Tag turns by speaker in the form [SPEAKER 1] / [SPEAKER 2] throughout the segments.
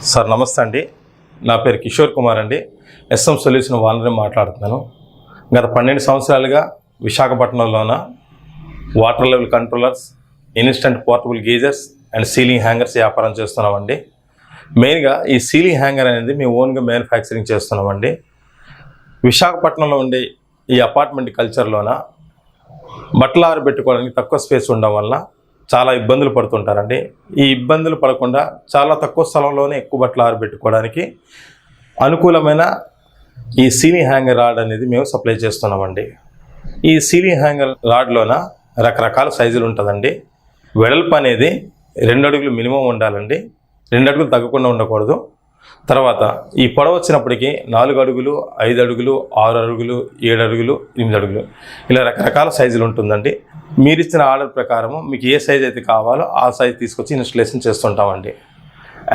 [SPEAKER 1] Sir నమస్తే అండి. నా పేరు కిషోర్ కుమార్ అండి. ఎస్ఎం సొల్యూషన్ వాళ్ళని మాట్లాడుతున్నాను. గత 12 సంవత్సరాలుగా విశాఖపట్నంలోన water level controllers, instant portable geysers and ceiling hangers వ్యాపారం చేస్తున్నామండి. మెయిన్గా ఈ సీలింగ్ హ్యాంగర్ అనేది మేము ఓన్గా మ్యానుఫ్యాక్చరింగ్ చేస్తున్నామండి. విశాఖపట్నంలో ఉండే ఈ అపార్ట్మెంట్ కల్చర్లోన బట్టలు ఆరబెట్టుకోవడానికి తక్కువ స్పేస్ ఉండడం వల్ల చాలా ఇబ్బందులు పడుతుంటారండి. ఈ ఇబ్బందులు పడకుండా చాలా తక్కువ స్థలంలోనే ఎక్కువ బట్టలు ఆరబెట్టుకోవడానికి అనుకూలమైన ఈ సీలింగ్ హ్యాంగర్ రాడ్ అనేది మేము సప్లై చేస్తున్నామండి. ఈ సీలింగ్ హ్యాంగర్ రాడ్లోన రకరకాల సైజులు ఉంటుందండి. వెడల్పు అనేది 2 అడుగులు మినిమం ఉండాలండి, 2 అడుగులు తగ్గకుండా ఉండకూడదు. తర్వాత ఈ పొడవు వచ్చినప్పటికీ 4 అడుగులు, 5 అడుగులు, 6 అడుగులు, 7 అడుగులు, 8 అడుగులు ఇలా రకరకాల సైజులు ఉంటుందండి. మీరు ఇచ్చిన ఆర్డర్ ప్రకారము మీకు ఏ సైజ్ అయితే కావాలో ఆ సైజ్ తీసుకొచ్చి ఇన్స్టలేషన్ చేస్తుంటామండి.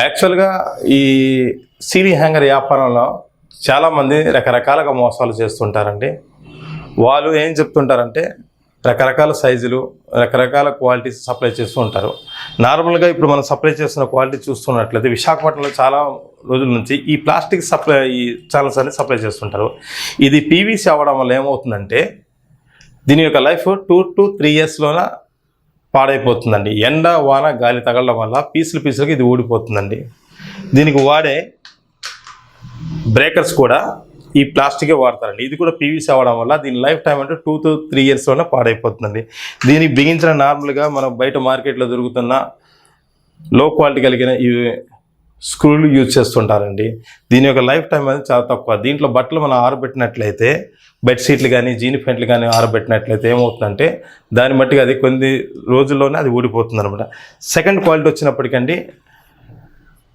[SPEAKER 1] యాక్చువల్గా ఈ సీలింగ్ హ్యాంగర్ వ్యాపారంలో చాలామంది రకరకాలుగా మోసాలు చేస్తుంటారండి. వాళ్ళు ఏం చెప్తుంటారంటే రకరకాల సైజులు, రకరకాల క్వాలిటీస్ సప్లై చేస్తూ ఉంటారు. నార్మల్గా ఇప్పుడు మనం సప్లై చేస్తున్న క్వాలిటీ చూస్తున్నట్లయితే విశాఖపట్నంలో చాలా రోజుల నుంచి ఈ ప్లాస్టిక్ ఈ ఛానల్స్ అనేది సప్లై చేస్తుంటారు. ఇది పీవీసీ అవ్వడం వల్ల ఏమవుతుందంటే దీని యొక్క లైఫ్ 2 to 3 ఇయర్స్లోన పాడైపోతుందండి. ఎండ, వాన, గాలి తగలడం వల్ల పీసులుగా ఇది ఊడిపోతుందండి. దీనికి వాడే బ్రేకర్స్ కూడా ఈ ప్లాస్టికే వాడతారండి. ఇది కూడా పీవీసీ అవ్వడం వల్ల దీని లైఫ్ టైం అంటే 2 to 3 ఇయర్స్లోనే పాడైపోతుందండి. దీనికి బిగించిన నార్మల్గా మనం బయట మార్కెట్లో దొరుకుతున్న లో క్వాలిటీ కలిగిన ఈ స్క్రూలు యూజ్ చేస్తుంటారండి. దీని యొక్క లైఫ్ టైం అనేది చాలా తక్కువ. దీంట్లో బట్టలు మనం ఆరబెట్టినట్లయితే, బెడ్షీట్లు కానీ జీన్ ప్యాంట్లు కానీ ఆరబెట్టినట్లయితే ఏమవుతుందంటే దాన్ని బట్టి అది కొన్ని రోజుల్లోనే అది ఊడిపోతుంది అనమాట. సెకండ్ క్వాలిటీ వచ్చినప్పటికండి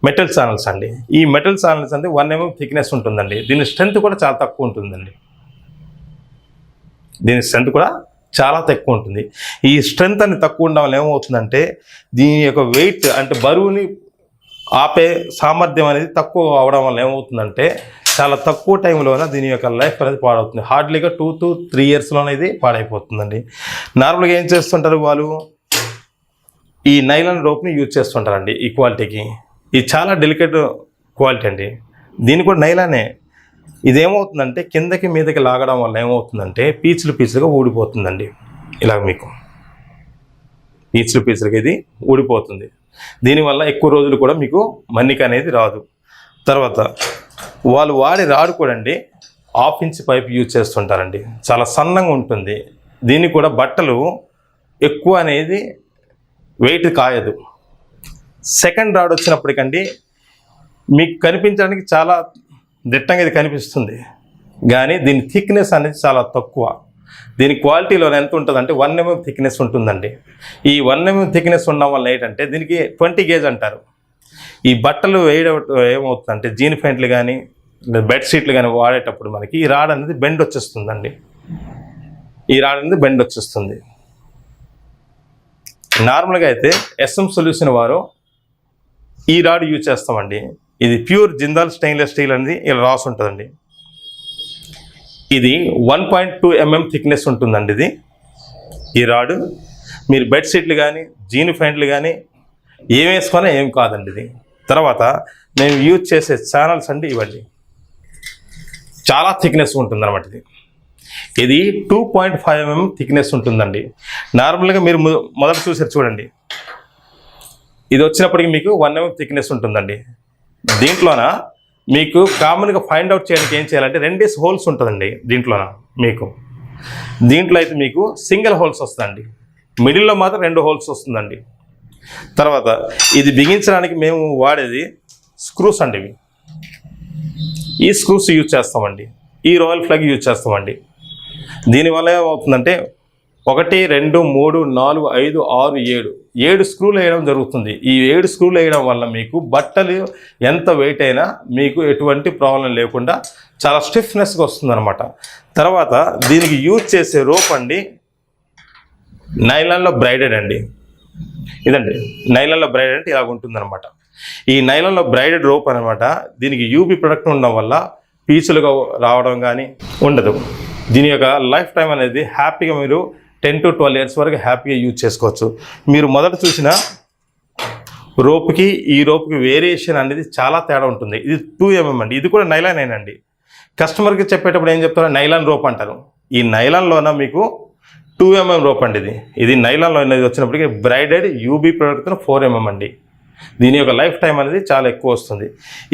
[SPEAKER 1] మెటల్ ఛానల్స్ అండి. ఈ మెటల్ ఛానల్స్ అంటే 1 mm థిక్నెస్ ఉంటుందండి. దీని స్ట్రెంత్ కూడా చాలా తక్కువ ఉంటుందండి. దీని స్ట్రెంత్ కూడా చాలా తక్కువ ఉంటుంది. ఈ స్ట్రెంత్ అని తక్కువ ఉండడం వల్ల ఏమవుతుందంటే దీని యొక్క వెయిట్ అంటే బరువుని ఆపే సామర్థ్యం అనేది తక్కువ అవడం వల్ల ఏమవుతుందంటే చాలా తక్కువ టైంలోనే దీని యొక్క లైఫ్ అనేది పాడవుతుంది. హార్డ్లీగా 2 to 3 ఇయర్స్లోనే ఇది పాడైపోతుందండి. నార్మల్గా ఏం చేస్తుంటారు వాళ్ళు, ఈ నైలాన్ రోప్ని యూజ్ చేస్తుంటారండి ఈ క్వాలిటీకి. ఇది చాలా డెలికేట్ క్వాలిటీ అండి. దీని కూడా నైలానే. ఇదేమవుతుందంటే కిందకి మీదకి లాగడం వల్ల ఏమవుతుందంటే పీచులుగా ఊడిపోతుందండి. ఇలా మీకు పీచులుగా ఇది ఊడిపోతుంది. దీనివల్ల ఎక్కువ రోజులు కూడా మీకు మన్నిక అనేది రాదు. తర్వాత వాళ్ళు వాడే రాడు కూడా అండి 1/2 ఇంచ్ పైప్ యూజ్ చేస్తుంటారండి. చాలా సన్నంగా ఉంటుంది. దీనికి కూడా బట్టలు ఎక్కువ అనేది వెయిట్ కాయదు. సెకండ్ రాడ్ వచ్చినప్పటికండి మీకు కనిపించడానికి చాలా దిట్టంగా ఇది కనిపిస్తుంది, కానీ దీని థిక్నెస్ అనేది చాలా తక్కువ. దీని క్వాలిటీలో ఎంత ఉంటుందంటే 1 mm థిక్నెస్ ఉంటుందండి. ఈ 1 mm థిక్నెస్ ఉండడం వల్ల ఏంటంటే దీనికి 20 గేజ్ అంటారు. ఈ బట్టలు వేయడం ఏమవుతుందంటే జీన్ ప్యాంట్లు కానీ బెడ్షీట్లు కానీ వాడేటప్పుడు మనకి ఈ రాడ్ అనేది బెండ్ వచ్చేస్తుందండి. ఈ రాడ్ అనేది బెండ్ వచ్చేస్తుంది. నార్మల్గా అయితే ఎస్ఎం సొల్యూషన్ వారు ఈ రాడ్ యూజ్ చేస్తామండి. ఇది ప్యూర్ జిందాల్ స్టెయిన్లెస్ స్టీల్ అనేది ఇలా రాసి ఉంటుందండి. ఇది 1.2 mm థిక్నెస్ ఉంటుందండి. ఇది ఈ రాడు మీరు బెడ్షీట్లు కానీ జీన్ ప్యాంట్లు కానీ ఏం వేసుకున్నా ఏం కాదండి ఇది. తర్వాత మేము యూజ్ చేసే ఛానల్స్ అండి ఇవన్నీ చాలా థిక్నెస్ ఉంటుంది అనమాట. ఇది 2.5 mm థిక్నెస్ ఉంటుందండి. నార్మల్గా మీరు మొదట చూసారు చూడండి, ఇది వచ్చినప్పటికి మీకు 1 mm థిక్నెస్ ఉంటుందండి. దీంట్లోన మీకు కామన్గా ఫైండ్ అవుట్ చేయడానికి ఏం చేయాలంటే 2 హోల్స్ ఉంటుందండి. దీంట్లో అయితే మీకు సింగిల్ హోల్స్ వస్తుందండి. మిడిల్లో మాత్రం 2 హోల్స్ వస్తుందండి. తర్వాత ఇది బిగించడానికి మేము వాడేది స్క్రూస్ అండి. ఈ స్క్రూస్ యూజ్ చేస్తామండి. ఈ రాయల్ ఫ్లాగ్ యూజ్ చేస్తామండి. దీనివల్ల ఏమవుతుందంటే 1, 2, 3, 4, 5, 6, 7 స్క్రూలు వేయడం జరుగుతుంది. ఈ 7 స్క్రూలు వేయడం వల్ల మీకు బట్టలు ఎంత వెయిట్ అయినా మీకు ఎటువంటి ప్రాబ్లం లేకుండా చాలా స్టిఫ్నెస్గా వస్తుంది అనమాట. తర్వాత దీనికి యూజ్ చేసే రోప్ అండి నైలాన్లో బ్రైడెడ్ అండి. ఇదండి నైలాన్లో బ్రైడెడ్ అంటే ఇలాగ ఉంటుందన్నమాట. ఈ నైలాన్లో బ్రైడెడ్ రోప్ అనమాట. దీనికి యూబీ ప్రొడక్ట్ ఉండడం వల్ల పీచులుగా రావడం కానీ ఉండదు. దీని యొక్క లైఫ్ టైం అనేది హ్యాపీగా మీరు 10 to 12 ఇయర్స్ వరకు హ్యాపీగా యూజ్ చేసుకోవచ్చు. మీరు మొదట చూసిన రోప్కి ఈ రోప్కి వేరియేషన్ అనేది చాలా తేడా ఉంటుంది. ఇది 2mm అండి, ఇది కూడా నైలానేనండి. కస్టమర్కి చెప్పేటప్పుడు ఏం చెప్తారో నైలాన్ రోప్ అంటారు. ఈ నైలాన్లోన మీకు 2mm రోప్ అండి. ఇది నైలాన్లో అనేది వచ్చినప్పటికీ బ్రైడెడ్ యూబీ ప్రోడక్ట్తో 4mm అండి. దీని యొక్క లైఫ్ టైం అనేది చాలా ఎక్కువ వస్తుంది.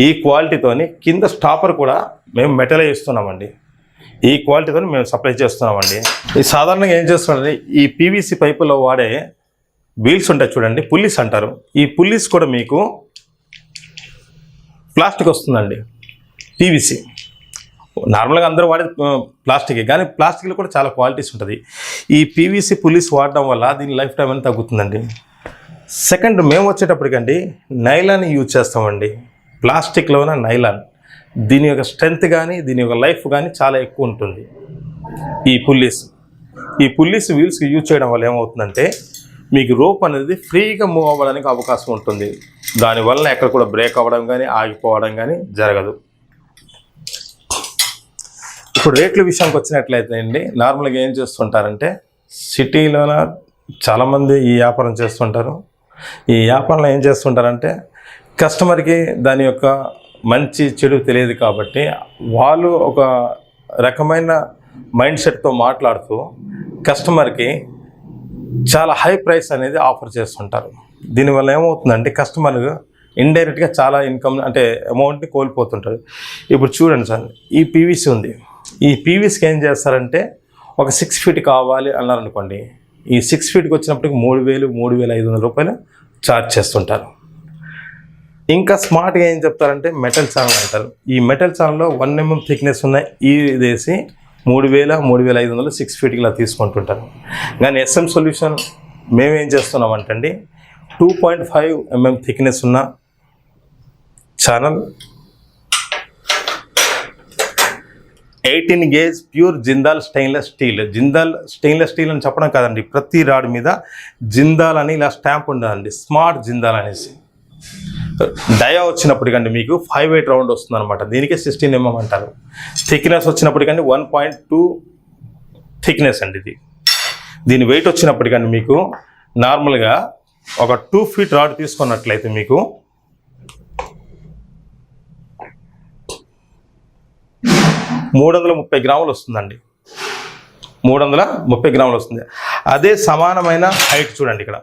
[SPEAKER 1] ఈ క్వాలిటీతోని కింద స్టాపర్ కూడా మేము మెటల్ ఇస్తున్నామండి. ఈ క్వాలిటీతో మేము సప్లై చేస్తున్నామండి. ఈ సాధారణంగా ఏం చేస్తున్నారంటే ఈ పీవీసీ పైపులో వాడే వీల్స్ ఉంటాయి చూడండి, పుల్లీస్ అంటారు. ఈ పుల్లీస్ కూడా మీకు ప్లాస్టిక్ వస్తుందండి. పీవీసీ నార్మల్గా అందరూ వాడేది ప్లాస్టికే, కానీ ప్లాస్టిక్లో కూడా చాలా క్వాలిటీస్ ఉంటుంది. ఈ పీవీసీ పుల్లీస్ వాడడం వల్ల దీని లైఫ్ టైం అనేది తగ్గుతుందండి. సెకండ్ మేము వచ్చేటప్పటికండి నైలాన్ యూజ్ చేస్తామండి. ప్లాస్టిక్లోన నైలాన్, దీని యొక్క స్ట్రెంత్ కానీ దీని యొక్క లైఫ్ కానీ చాలా ఎక్కువ ఉంటుంది. ఈ పుల్లీస్ వీల్స్కి యూజ్ చేయడం వల్ల ఏమవుతుందంటే మీకు రోప్ అనేది ఫ్రీగా మూవ్ అవ్వడానికి అవకాశం ఉంటుంది. దానివల్ల ఎక్కడ కూడా బ్రేక్ అవ్వడం కానీ ఆగిపోవడం కానీ జరగదు. ఇప్పుడు రేట్ల విషయానికి వచ్చినట్లయితే అండి, నార్మల్గా ఏం చేస్తుంటారంటే సిటీలోన చాలామంది ఈ వ్యాపారం చేస్తుంటారు. ఈ వ్యాపారంలో ఏం చేస్తుంటారంటే కస్టమర్కి దాని యొక్క మంచి చెడు తెలియదు కాబట్టి వాళ్ళు ఒక రకమైన మైండ్ సెట్తో మాట్లాడుతూ కస్టమర్కి చాలా హై ప్రైస్ అనేది ఆఫర్ చేస్తుంటారు. దీనివల్ల ఏమవుతుందంటే కస్టమర్ ఇండైరెక్ట్గా చాలా ఇన్కమ్ అంటే అమౌంట్ని కోల్పోతుంటారు. ఇప్పుడు చూడండి సార్, ఈ పీవీసీ ఉంది. ఈ పీవీసీకి ఏం చేస్తారంటే ఒక 6 ఫీట్ కావాలి అన్నారనుకోండి, ఈ 6 ఫీట్కి వచ్చినప్పటికి 3,000, 3,500 రూపాయలు ఛార్జ్ చేస్తుంటారు. ఇంకా స్మార్ట్గా ఏం చెప్తారంటే మెటల్ ఛానల్ అంటారు. ఈ మెటల్ ఛానల్లో 1mm థిక్నెస్ ఉన్న ఇదేసి 3,000, 3,500 6 ఫీట్కి ఇలా తీసుకుంటుంటారు. కానీ SM సొల్యూషన్ మేమేం చేస్తున్నామంటే అండి 2.5mm థిక్నెస్ ఉన్న channel 18 gauge pure Jindal stainless steel. Jindal stainless steel అని చెప్పడం కాదండి, ప్రతి రాడ్ మీద జిందాల్ అని ఇలా స్టాంప్ ఉండాలండి, స్మార్ట్ జిందాల్ అనేసి. డయా వచ్చినప్పటికండి మీకు 5/8 రౌండ్ వస్తుంది అనమాట. దీనికి 16mm అంటారు. థిక్నెస్ వచ్చినప్పటికండి 1.2 థిక్నెస్ అండి ఇది. దీని వెయిట్ వచ్చినప్పటికండి మీకు నార్మల్గా ఒక 2 ఫీట్ రాడ్ తీసుకున్నట్లయితే మీకు 330 గ్రాములు వస్తుందండి. 330 గ్రాములు వస్తుంది. అదే సమానమైన హైట్ చూడండి, ఇక్కడ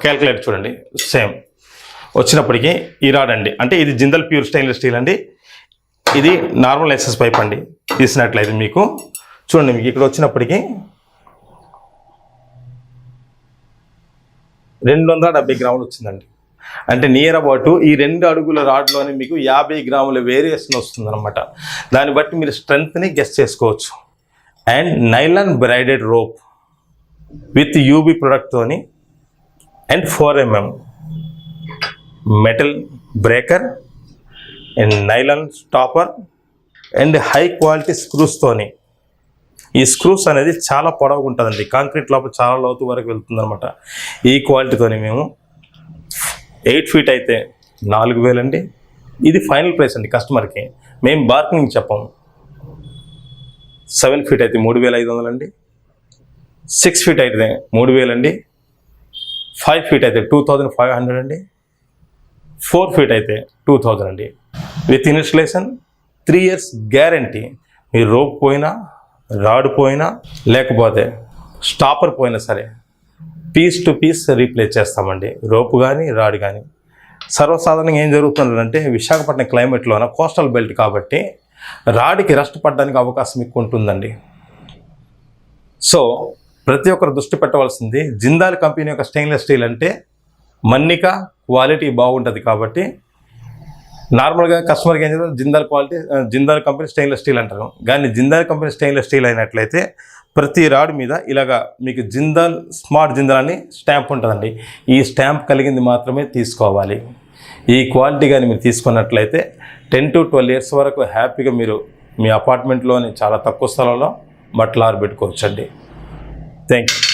[SPEAKER 1] క్యాల్కులేట్ చూడండి, సేమ్ వచ్చినప్పటికీ ఈ రాడ్ అండి, అంటే ఇది జిందాల్ ప్యూర్ స్టెయిన్లెస్ స్టీల్ అండి. ఇది నార్మల్ ఎస్ఎస్ పైప్ అండి. తీసినట్లయితే మీకు చూడండి, మీకు ఇక్కడ వచ్చినప్పటికీ 270 గ్రాములు వచ్చిందండి. అంటే నియర్ అబౌట్ ఈ 2 అడుగుల రాడ్లోని మీకు 50 గ్రాముల వేరియేషన్ వస్తుందన్నమాట. దాన్ని బట్టి మీరు స్ట్రెంత్ని గెస్ చేసుకోవచ్చు. And nylon braided rope with UB ప్రొడక్ట్తోని and 4mm metal breaker and nylon stopper and high quality స్క్రూస్తోని. ఈ స్క్రూస్ అనేది చాలా పొడవుగా ఉంటుందండి, కాంక్రీట్ లోపల చాలా లోతు వరకు వెళ్తుందన్నమాట. ఈ క్వాలిటీతోని మేము 8 ఫీట్ అయితే 4,000 అండి. ఇది ఫైనల్ ప్రైస్ అండి కస్టమర్కి, మేము బార్గెనింగ్ చెప్పాము. 7 ఫీట్ అయితే 3,500 అండి. 6 ఫీట్ అయితే 3,000 అండి. 5 ఫీట్ అయితే 2,500 అండి. 4 ఫీట్ అయితే 2,000 అండి. With installation 3 years guarantee. మీరు రోప్ పోయినా, రాడ్ పోయినా, లేకపోతే స్టాపర్ పోయినా సరే పీస్ టు పీస్ రీప్లేస్ చేస్తామండి, రోపు కానీ రాడ్ కానీ. సర్వసాధారణంగా ఏం జరుగుతుందంటే విశాఖపట్నం క్లైమేట్లోన కోస్టల్ బెల్ట్ కాబట్టి రాడ్కి రస్ట్ పడడానికి అవకాశం ఎక్కువ ఉంటుందండి. సో ప్రతి ఒక్కరు దృష్టి పెట్టవలసింది, జిందాల్ కంపెనీ యొక్క స్టెయిన్లెస్ స్టీల్ అంటే మన్నిక క్వాలిటీ బాగుంటుంది కాబట్టి నార్మల్గా కస్టమర్కి ఏం చేస్తారు జిందాల్ కంపెనీ స్టెయిన్లెస్ స్టీల్ అంటారు. కానీ జిందాల్ కంపెనీ స్టెయిన్లెస్ స్టీల్ అయినట్లయితే ప్రతి రాడ్ మీద ఇలాగా మీకు జిందాల్ స్మార్ట్ జిందాల్ అని స్టాంప్ ఉంటుందండి. ఈ స్టాంప్ కలిగింది మాత్రమే తీసుకోవాలి. ఈ క్వాలిటీ కానీ మీరు తీసుకున్నట్లయితే 10 to 12 years వరకు హ్యాపీగా మీరు మీ అపార్ట్మెంట్లోని చాలా తక్కువ స్థలంలో బట్టలు ఆరబెట్టుకోవచ్చండి. Thank you.